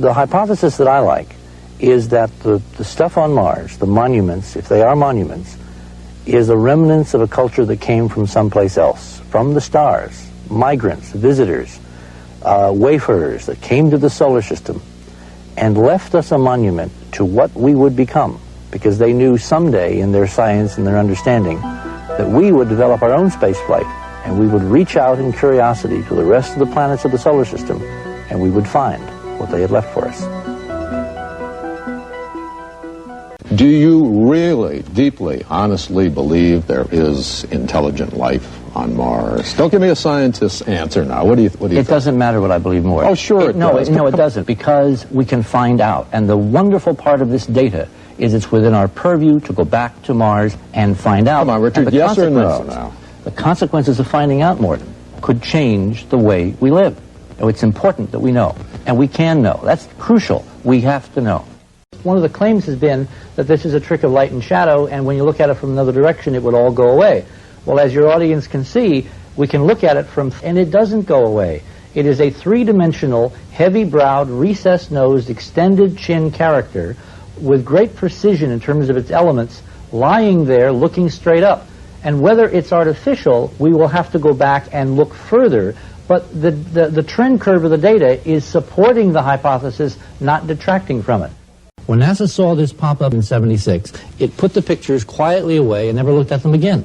The hypothesis that I like is that the stuff on Mars, the monuments, if they are monuments, is a remnants of a culture that came from someplace else, from the stars, migrants, visitors, wayfarers that came to the solar system and left us a monument to what we would become, because they knew someday in their science and their understanding that we would develop our own space flight and we would reach out in curiosity to the rest of the planets of the solar system and we would find what they had left for us. Do you really, deeply, honestly believe there is intelligent life on Mars? Don't give me a scientist's answer now. What do you think? It doesn't matter what I believe more. Oh, sure it does. No, it doesn't, because we can find out. And the wonderful part of this data is it's within our purview to go back to Mars and find out. Come on, Richard, yes or no now? The consequences of finding out more could change the way we live. So it's important that we know, and we can know. That's crucial. We have to know. One of the claims has been that this is a trick of light and shadow, and when you look at it from another direction, it would all go away. Well, as your audience can see, we can look at it from, and it doesn't go away. It is a three-dimensional, heavy-browed, recessed-nosed, extended chin character with great precision in terms of its elements, lying there looking straight up. And whether it's artificial, we will have to go back and look further, but the trend curve of the data is supporting the hypothesis, not detracting from it. When NASA saw this pop up in '76, it put the pictures quietly away and never looked at them again.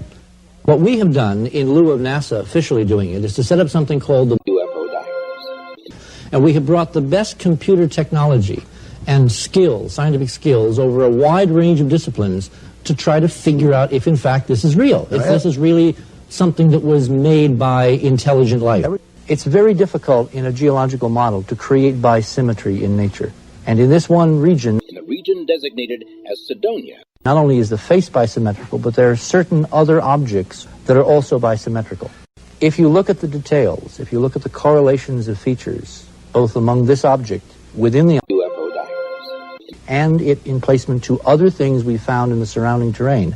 What we have done, in lieu of NASA officially doing it, is to set up something called the UFO Diaries. And we have brought the best computer technology and skills, scientific skills, over a wide range of disciplines to try to figure out if, in fact, this is real, if this is really something that was made by intelligent life. It's very difficult in a geological model to create bisymmetry in nature. And in this one region, in the region designated as Cydonia, not only is the face bisymmetrical, but there are certain other objects that are also bisymmetrical. If you look at the details, if you look at the correlations of features, both among this object within the UFO Diaries and it in placement to other things we found in the surrounding terrain,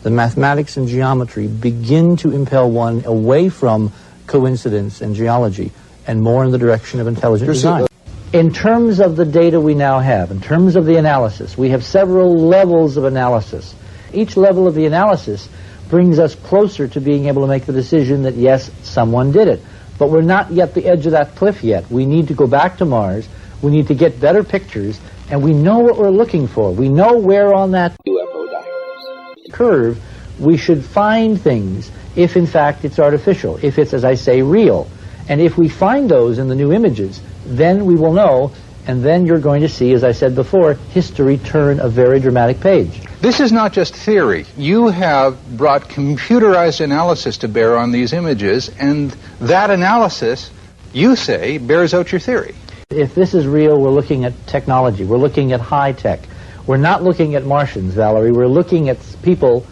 the mathematics and geometry begin to impel one away from coincidence and geology and more in the direction of intelligent design. In terms of the data we now have, in terms of the analysis, we have several levels of analysis. Each level of the analysis brings us closer to being able to make the decision that, yes, someone did it. But we're not yet the edge of that cliff yet. We need to go back to Mars. We need to get better pictures, and we know what we're looking for. We know where on that UFO Diaries curve we should find things if, in fact, it's artificial, if it's, as I say, real. And if we find those in the new images, then we will know, and then you're going to see, as I said before, history turn a very dramatic page. This is not just theory. You have brought computerized analysis to bear on these images, and that analysis, you say, bears out your theory. If this is real, we're looking at technology. We're looking at high tech. We're not looking at Martians, Valerie. We're looking at people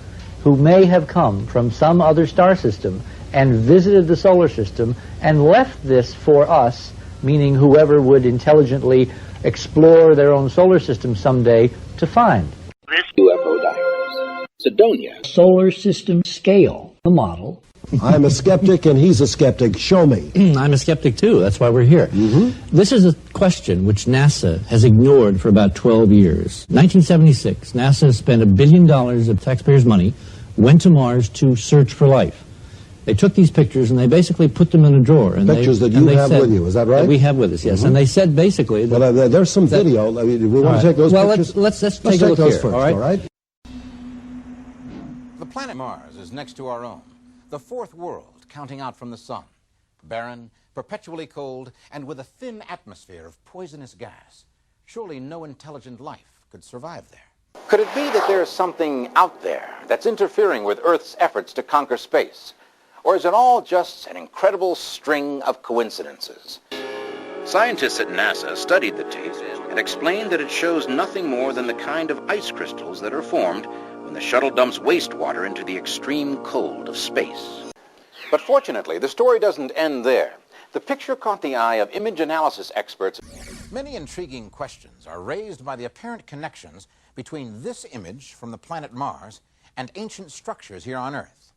who may have come from some other star system and visited the solar system and left this for us, meaning whoever would intelligently explore their own solar system someday to find. This UFO Diaries, Cydonia. Solar system scale, the model. I'm a skeptic and he's a skeptic. Show me. I'm a skeptic too. That's why we're here. This is a question which NASA has ignored for about 12 years. 1976, NASA spent $1 billion of taxpayers' money, went to Mars to search for life. They took these pictures and they basically put them in a drawer. And pictures that you have with you, is that right? That we have with us, yes. And they said basically that... Well, there's some video. I mean, we want to take those pictures? Well, let's take a look those here, first, all right? All right? The planet Mars is next to our own, the fourth world counting out from the sun. Barren, perpetually cold, and with a thin atmosphere of poisonous gas. Surely no intelligent life could survive there. Could it be that there is something out there that's interfering with Earth's efforts to conquer space? Or is it all just an incredible string of coincidences? Scientists at NASA studied the tape and explained that it shows nothing more than the kind of ice crystals that are formed when the shuttle dumps wastewater into the extreme cold of space. But fortunately, the story doesn't end there. The picture caught the eye of image analysis experts. Many intriguing questions are raised by the apparent connections between this image from the planet Mars and ancient structures here on Earth.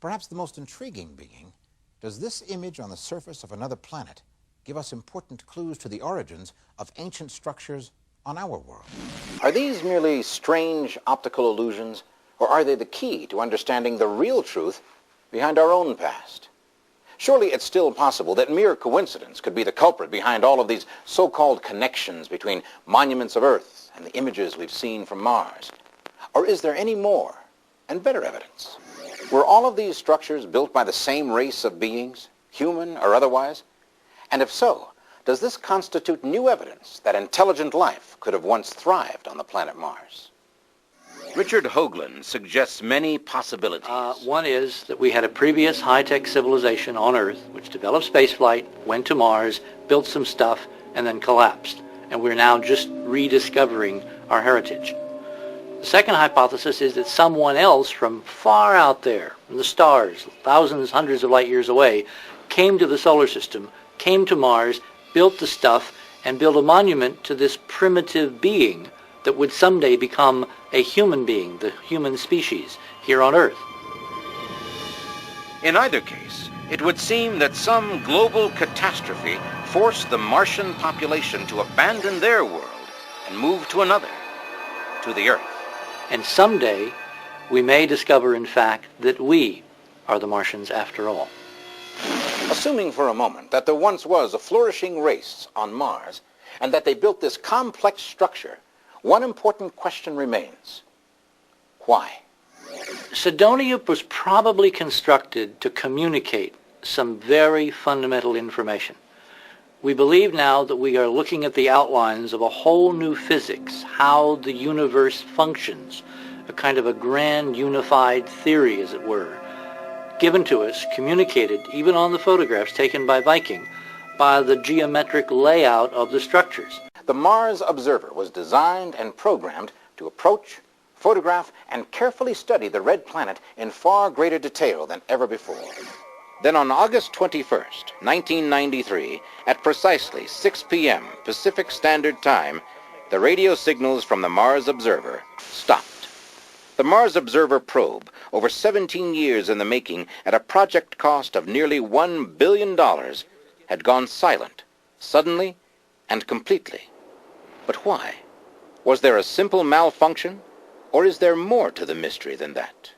Perhaps the most intriguing being, does this image on the surface of another planet give us important clues to the origins of ancient structures on our world. Are these merely strange optical illusions, or are they the key to understanding the real truth behind our own past? Surely it's still possible that mere coincidence could be the culprit behind all of these so-called connections between monuments of Earth and the images we've seen from Mars. Or is there any more and better evidence? Were all of these structures built by the same race of beings, human or otherwise? And if so, does this constitute new evidence that intelligent life could have once thrived on the planet Mars? Richard Hoagland suggests many possibilities. One is that we had a previous high-tech civilization on Earth which developed spaceflight, went to Mars, built some stuff, and then collapsed. And we're now just rediscovering our heritage. The second hypothesis is that someone else from far out there, from the stars, thousands, hundreds of light years away, came to the solar system, came to Mars, built the stuff, and built a monument to this primitive being that would someday become a human being, the human species, here on Earth. In either case, it would seem that some global catastrophe forced the Martian population to abandon their world and move to another, to the Earth. And someday, we may discover, in fact, that we are the Martians after all. Assuming for a moment that there once was a flourishing race on Mars and that they built this complex structure, one important question remains. Why? Cydonia was probably constructed to communicate some very fundamental information. We believe now that we are looking at the outlines of a whole new physics, how the universe functions, a kind of a grand unified theory, as it were, given to us, communicated, even on the photographs taken by Viking, by the geometric layout of the structures. The Mars Observer was designed and programmed to approach, photograph, and carefully study the red planet in far greater detail than ever before. Then on August 21st, 1993, at precisely 6 p.m. Pacific Standard Time, the radio signals from the Mars Observer stopped. The Mars Observer probe, over 17 years in the making at a project cost of nearly $1 billion, had gone silent, suddenly and completely. But why? Was there a simple malfunction, or is there more to the mystery than that?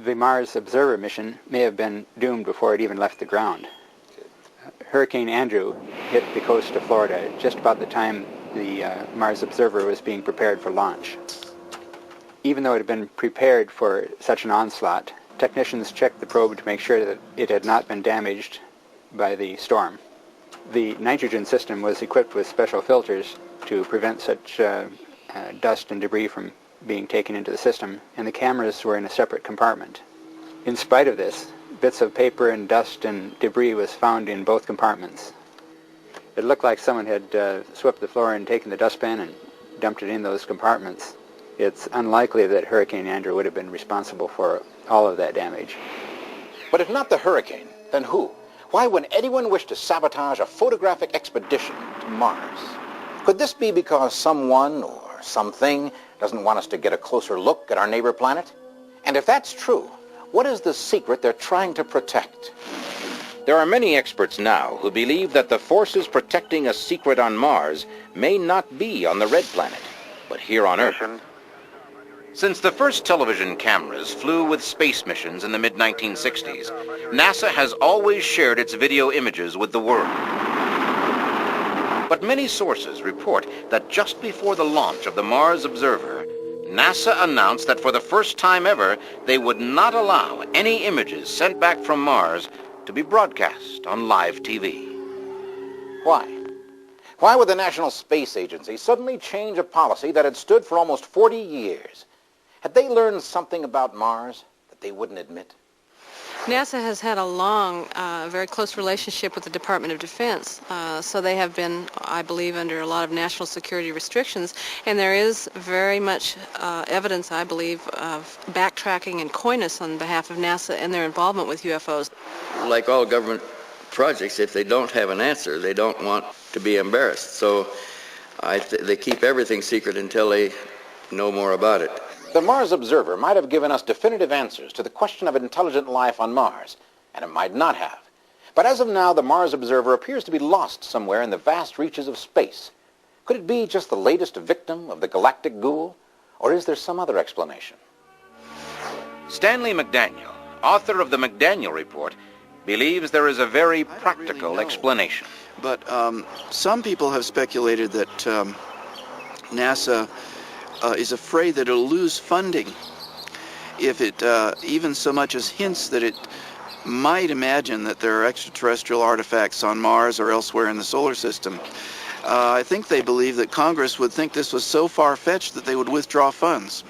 The Mars Observer mission may have been doomed before it even left the ground. Hurricane Andrew hit the coast of Florida just about the time the Mars Observer was being prepared for launch. Even though it had been prepared for such an onslaught, technicians checked the probe to make sure that it had not been damaged by the storm. The nitrogen system was equipped with special filters to prevent such dust and debris from being taken into the system, and the cameras were in a separate compartment. In spite of this, bits of paper and dust and debris was found in both compartments. It looked like someone had swept the floor and taken the dustpan and dumped it in those compartments. It's unlikely that Hurricane Andrew would have been responsible for all of that damage. But if not the hurricane, then who? Why would anyone wish to sabotage a photographic expedition to Mars? Could this be because someone or something doesn't want us to get a closer look at our neighbor planet? And if that's true, what is the secret they're trying to protect? There are many experts now who believe that the forces protecting a secret on Mars may not be on the red planet, but here on Earth. Since the first television cameras flew with space missions in the mid-1960s, NASA has always shared its video images with the world. But many sources report that just before the launch of the Mars Observer, NASA announced that for the first time ever, they would not allow any images sent back from Mars to be broadcast on live TV. Why? Why would the National Space Agency suddenly change a policy that had stood for almost 40 years? Had they learned something about Mars that they wouldn't admit? NASA has had a long, very close relationship with the Department of Defense, so they have been, I believe, under a lot of national security restrictions, and there is very much evidence, I believe, of backtracking and coyness on behalf of NASA and their involvement with UFOs. Like all government projects, if they don't have an answer, they don't want to be embarrassed, so they keep everything secret until they know more about it. The Mars Observer might have given us definitive answers to the question of intelligent life on Mars, and it might not have. But as of now, the Mars Observer appears to be lost somewhere in the vast reaches of space. Could it be just the latest victim of the galactic ghoul, or is there some other explanation? Stanley McDaniel, author of the McDaniel Report, believes there is a very practical explanation. But some people have speculated that NASA is afraid that it'll lose funding if it even so much as hints that it might imagine that there are extraterrestrial artifacts on Mars or elsewhere in the solar system. I think they believe that Congress would think this was so far-fetched that they would withdraw funds.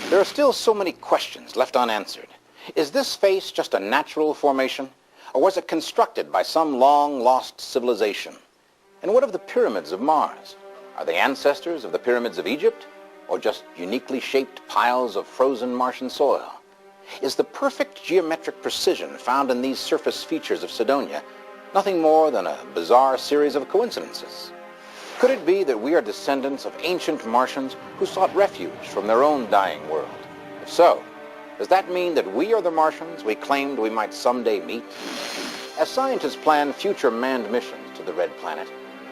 There are still so many questions left unanswered. Is this face just a natural formation, or was it constructed by some long-lost civilization? And what of the pyramids of Mars? Are they ancestors of the pyramids of Egypt, or just uniquely shaped piles of frozen Martian soil? Is the perfect geometric precision found in these surface features of Cydonia nothing more than a bizarre series of coincidences? Could it be that we are descendants of ancient Martians who sought refuge from their own dying world? If so, does that mean that we are the Martians we claimed we might someday meet? As scientists plan future manned missions to the Red Planet,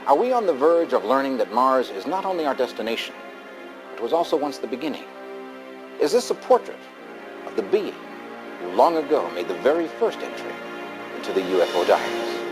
are we on the verge of learning that Mars is not only our destination, but was also once the beginning? Is this a portrait of the being who long ago made the very first entry into the UFO diaries?